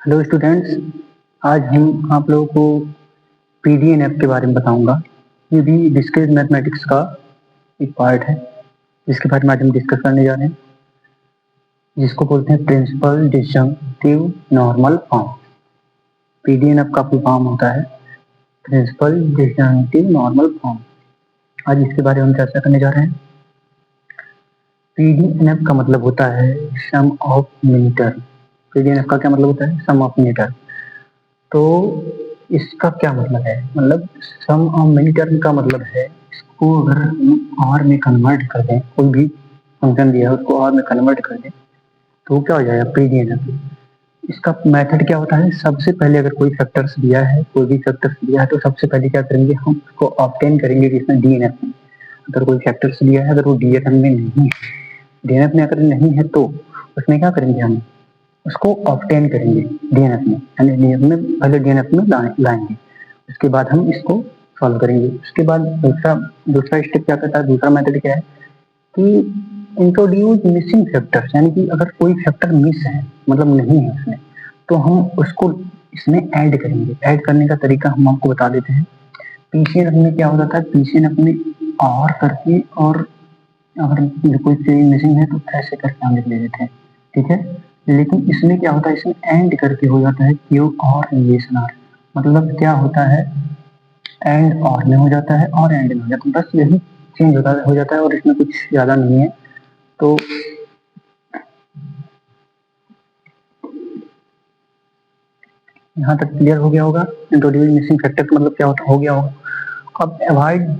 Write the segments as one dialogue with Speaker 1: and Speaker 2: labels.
Speaker 1: Hello students. आज हम आप लोगों को पीडीएनएफ के बारे में बताऊंगा। ये भी डिस्क्रीट मैथमेटिक्स का एक पार्ट है जिसके बारे में आज हम डिस्कस करने जा रहे हैं, जिसको बोलते हैं प्रिंसिपल डिसजंक्टिव नॉर्मल फॉर्म। पीडीएनएफ का फुल फॉर्म होता है प्रिंसिपल डिसजंक्टिव नॉर्मल फॉर्म। आज इसके बारे में हम चर्चा करने जा रहे हैं। पीडीएनएफ का मतलब होता है सम ऑफ मिनी। पीडीएनएफ का क्या मतलब होता है? सम ऑफ मिनी। तो इसका क्या मतलब है? मतलब सम ऑफ मिनी टर्म का मतलब है इसको अगर हम और में कन्वर्ट कर दें, कोई भी फंक्शन दिया है उसको और में कन्वर्ट कर दें तो क्या हो जाएगा? पीडीएनएफ। इसका मेथड क्या होता है? सबसे पहले अगर कोई फैक्टर्स दिया है, कोई भी फैक्टर्स दिया है तो सबसे पहले क्या करेंगे? हम उसको ऑब्टेन करेंगे किसमें? डीएनएफ में। अगर कोई फैक्टर्स दिया है, अगर वो डीएनएफ में नहीं है, डीएनएफ में अगर नहीं है तो उसमें क्या करेंगे? हम उसको ऑब्टेन करेंगे डीएनएफ में, यानी डीएनएफ में पहले डीएनएफ में लाएंगे। उसके बाद हम इसको सॉल्व करेंगे। उसके बाद दूसरा दूसरा स्टेप क्या करता है? दूसरा मेथड क्या है कि इंट्रोड्यूस मिसिंग फैक्टर्स, यानी कि अगर कोई फैक्टर मिस है, मतलब नहीं है उसमें, तो हम उसको इसमें ऐड करेंगे। ऐड करने का तरीका हम आपको बता देते हैं। पीसीएनएफ में क्या होता था? पीसीएनएफ में और करके, और अगर कोई चीज मिसिंग है तो ऐसे करके हम लिख देते हैं, ठीक है। लेकिन इसमें क्या होता है? इसमें एंड करके हो जाता है क्यू और रिलेशन आर। मतलब क्या होता है? एंड और में हो जाता है और एंड में हो जाता है, बस यही चेंज हो जाता है और इसमें कुछ ज्यादा नहीं है। तो यहाँ तक क्लियर हो गया होगा। इंट्रोड्यूस मिसिंग फैक्टर का मतलब क्या होता हो गया होगा। अब अवॉइड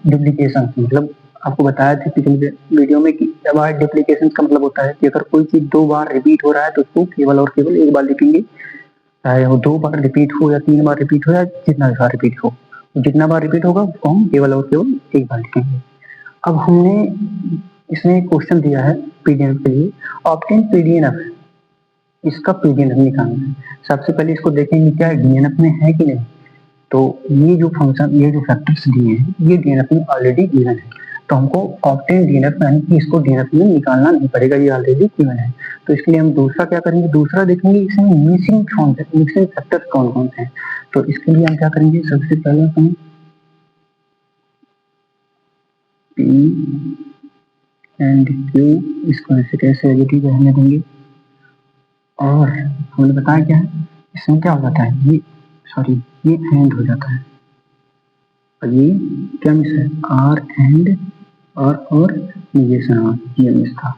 Speaker 1: डुप्लीकेशन, मतलब आपको बताया था पिछले वीडियो में कि अवॉइड डुप्लीकेशन का मतलब होता है कि अगर कोई चीज दो बार रिपीट हो रहा है तो उसको केवल और केवल एक बार लिखेंगे, चाहे वो दो बार रिपीट हो या तीन बार रिपीट हो या जितना बार रिपीट हो। जितना बार रिपीट होगा उसको हम केवल और केवल एक बार लिखेंगे। अब हमने इसमें एक क्वेश्चन दिया है पीडीएफ के लिए, ऑब्टेन पीडीएनएफ। इसका पीडीएनएफ निकालना है। सबसे पहले इसको देखेंगे क्या डीएनएफ में है कि नहीं। तो ये जो फंक्शन, ये जो फैक्टर्स दिए हैं, ये डीएनएफ में ऑलरेडी गिवन है। तो हमको ऑब्टेन डीएनएफ यानी कि इसको डीएनएफ में निकालना नहीं पड़ेगा, ये ऑलरेडी गिवन है। तो इसके लिए हम दूसरा क्या करेंगे? दूसरा देखेंगे इसमें मिसिंग फैक्टर्स कौन कौन से हैं। तो इसके लिए हम क्या करेंगे? सबसे पहले हम पी एंड क्यू इसको ऐसे कैसे एडिटिव रहने देंगे। और हमने बताया क्या है इसमें क्या हो जाता है? ये सॉरी, ये एंड हो जाता है और ये क्या मिस है? आर एंड और निगेशन आर, ये मिस था।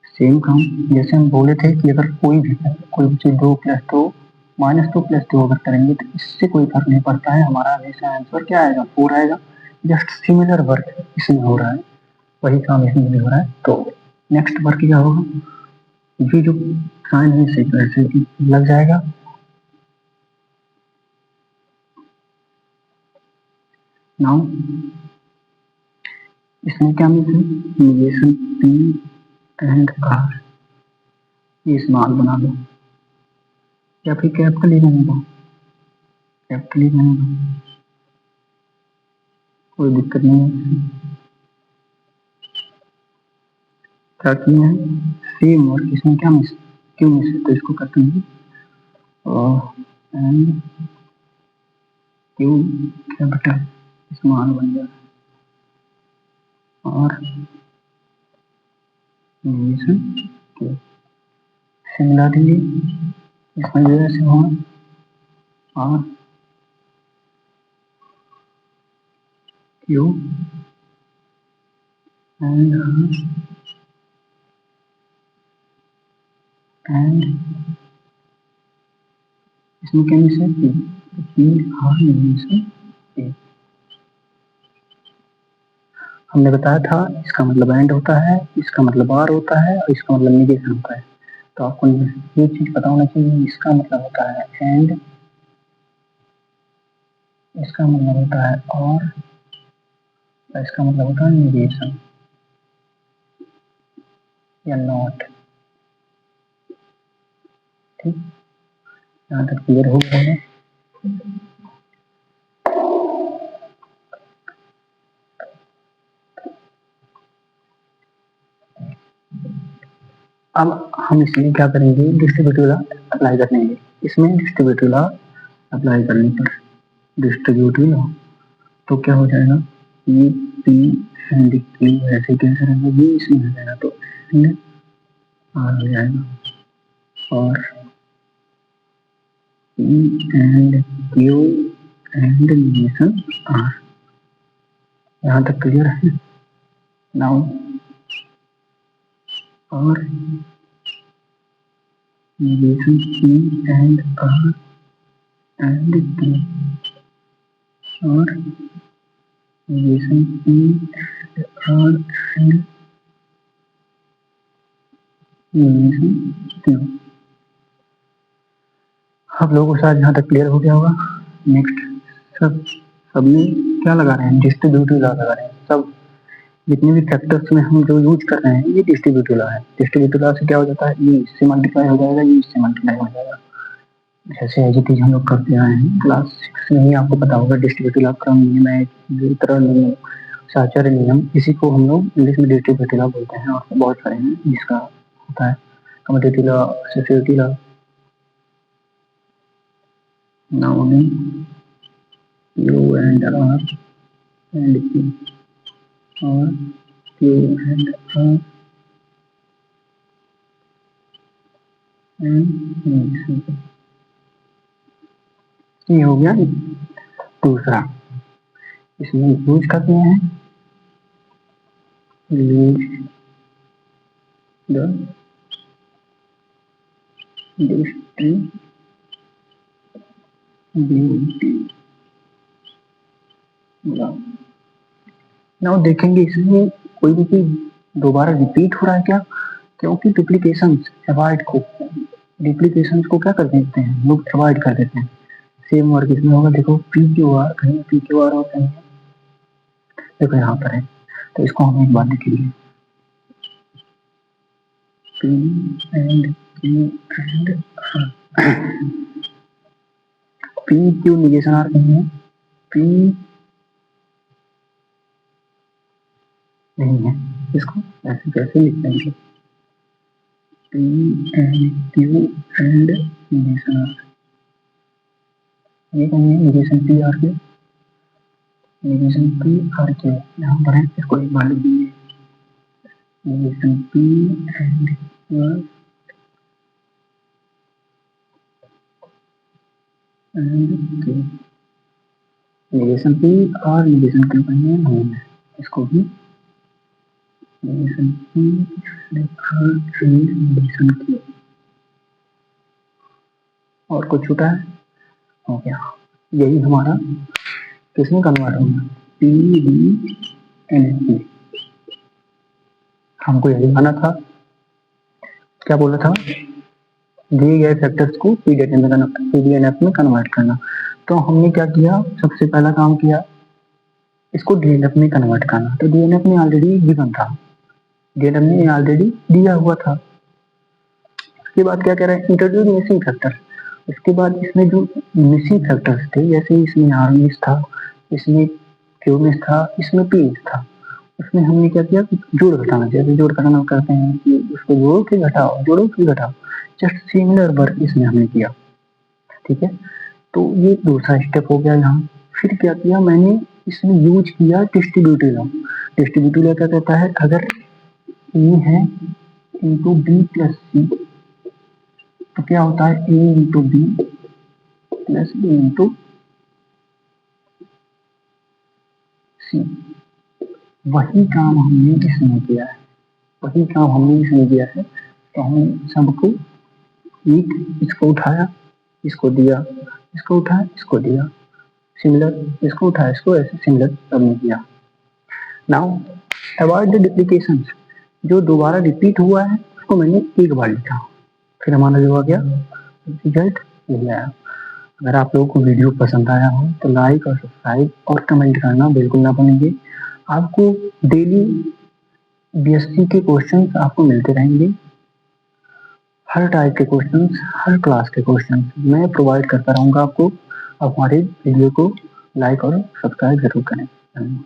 Speaker 1: सेम काम जैसे हम बोले थे कि अगर कोई भी चीज दो प्लस दो माइनस टू प्लस टू अगर करेंगे तो इससे कोई फर्क नहीं पड़ता है, हमारा हमेशा आंसर क्या आएगा? फोर आएगा। जस्ट सिमिलर वर्क इसमें हो रहा है, वही काम इसमें भी हो रहा है। तो नेक्स्ट वर्क क्या होगा? ये जो साइन है इसे ऐसे लग जाएगा। नाउ इसमें क्या मिल है? निगेशन पी एंड आर, ये स्मॉल बना दो या फिर कैपिटल ही रहने दो, कैपिटल ही रहने दो, कोई दिक्कत नहीं है। क्या किया है? सेम वर्क इसमें क्या मिस, क्यों मिस है? तो इसको करते हैं एंड क्यू कैपिटल स्मॉल बन जाए और निगेशन क्यू। सिमिलरली इसमें जो ऐसे हो और क्यू एंड एंड इसमें क्या मिस है? पी और निगेशन क्यू। हमने बताया था इसका मतलब एंड होता है, इसका मतलब आर होता है और इसका मतलब निगेशन होता है। तो आपको ये चीज पता होना चाहिए, इसका मतलब होता है एंड, इसका मतलब होता है और इसका मतलब होता है निगेशन या नॉट। ठीक, यहाँ तक क्लियर हो गया है। अब हम इसमें क्या करेंगे? डिस्ट्रीब्यूटिव अप्लाई करने के, इसमें डिस्ट्रीब्यूटिव लॉ अप्लाई करने पर डिस्ट्रीब्यूटिव लॉ तो क्या हो जाएगा, ये पी एंड क्यू ऐसे कैसे रहेगा, ये इसमें आ जाएगा तो एंड आर हो जाएगा और P and Q and nation R. यहाँ तक क्लियर है। नाउ और nation P and R and Q और nation P and R and nation Q. आप लोगों को शायद यहाँ तक क्लियर हो गया होगा। नेक्स्ट सब में क्या लगा रहे हैं, डिस्ट्रीब्यूटिव लॉ लगा रहे हैं। सब जितने भी फैक्टर्स में हम जो यूज कर रहे हैं ये डिस्ट्रीब्यूटिव लॉ है। डिस्ट्रीब्यूटिव लॉ से क्या हो जाता है, ये इससे मल्टीप्लाई हो जाएगा, ये इससे मल्टीप्लाई हो जाएगा। जैसे एज इट इज हम लोग करते आए हैं, क्लास 6 में ही आपको पता होगा डिस्ट्रीब्यूटिव लॉ, क्रम नियम, वितरण नियम, साहचर्य नियम, इसी को हम लोग इंग्लिश में डिस्ट्रीब्यूटिव लॉ बोलते हैं। और बहुत सारे हैं जिसका होता है commodity law, security law, now U and R and P और Q and R and ये हो गया दूसरा। इसमें यूज करते हैं use the distributive law. Now देखेंगे इसमें कोई भी चीज दोबारा रिपीट हो रहा है क्या, क्योंकि डुप्लीकेशंस को क्या कर देते हैं लोग, अवॉइड कर देते हैं। सेम वर्क इसमें होगा, देखो पी क्यू आर, कहीं पी क्यू आर होता है, देखो यहाँ पर है, तो इसको हम एक बार लिखेंगे P and Q and P Q negation R कहीं है, पी नहीं है, इसको ऐसे कैसे लिख देंगे, P and Q and negation R, ये कहीं है निगेशन पी आर के, निगेशन पी आर के यहाँ पर है, इसको एक बार लिख देंगे negation P and Q and Q, negation P और निगेशन क्यू कहीं नहीं है, इसको भी negation P and negation Q. और कुछ छूटा है, हो गया। यही हमारा किसमें कन्वर्ट होगा, पी डी एन पी। हमको यही माना था, क्या बोला था, दिए गए फैक्टर्स को पीडीएनएफ में कन्वर्ट करना। तो हमने क्या किया, सबसे पहला काम किया इसको डीएनएफ में कन्वर्ट करना। तो डीएनएफ में ऑलरेडी गिवन था, डीएनएफ में ऑलरेडी दिया हुआ था। उसके बाद क्या कह रहे हैं, इंट्रोड्यूस मिसिंग फैक्टर। उसके बाद इसमें जो मिसिंग फैक्टर्स थे, जैसे इसमें आर मिस था, इसमें क्यू मिस था, इसमें पी मिस था, उसमें हमने क्या किया, जोड़ घटाना, जैसे जोड़ घटाना करते हैं कि उसको जोड़ो फिर घटाओ, जोड़ो फिर घटाओ, जस्ट सिमिलर वर्क इसमें हमने किया। ठीक है, तो ये दूसरा स्टेप हो गया यहाँ। फिर क्या किया मैंने, इसमें यूज किया डिस्ट्रीब्यूटिव लॉ। डिस्ट्रीब्यूटिव लॉ क्या कहता है, अगर ए है इंटू बी प्लस सी तो क्या होता है, ए इंटू बी प्लस ए इंटू सी। वही काम हमने इसमें किया है, वही काम हमने इसमें किया है। तो हमने सबको एक, इसको उठाया इसको दिया, इसको उठाया इसको दिया, सिमिलर, इसको उठाया इसको, ऐसे सिमिलर सबने किया। नाउ अवॉइड द डुप्लीकेशंस, जो दोबारा रिपीट हुआ है उसको मैंने एक बार लिखा, फिर हमारा जो आ गया रिजल्ट यही आया। अगर आप लोगों को वीडियो पसंद आया हो तो लाइक और सब्सक्राइब और कमेंट करना बिल्कुल ना भूलेंगे। आपको डेली बीएससी के क्वेश्चंस आपको मिलते रहेंगे, हर टाइप के क्वेश्चंस, हर क्लास के क्वेश्चंस मैं प्रोवाइड करता रहूंगा आपको। आप हमारे वीडियो को लाइक और सब्सक्राइब जरूर करें। धन्यवाद।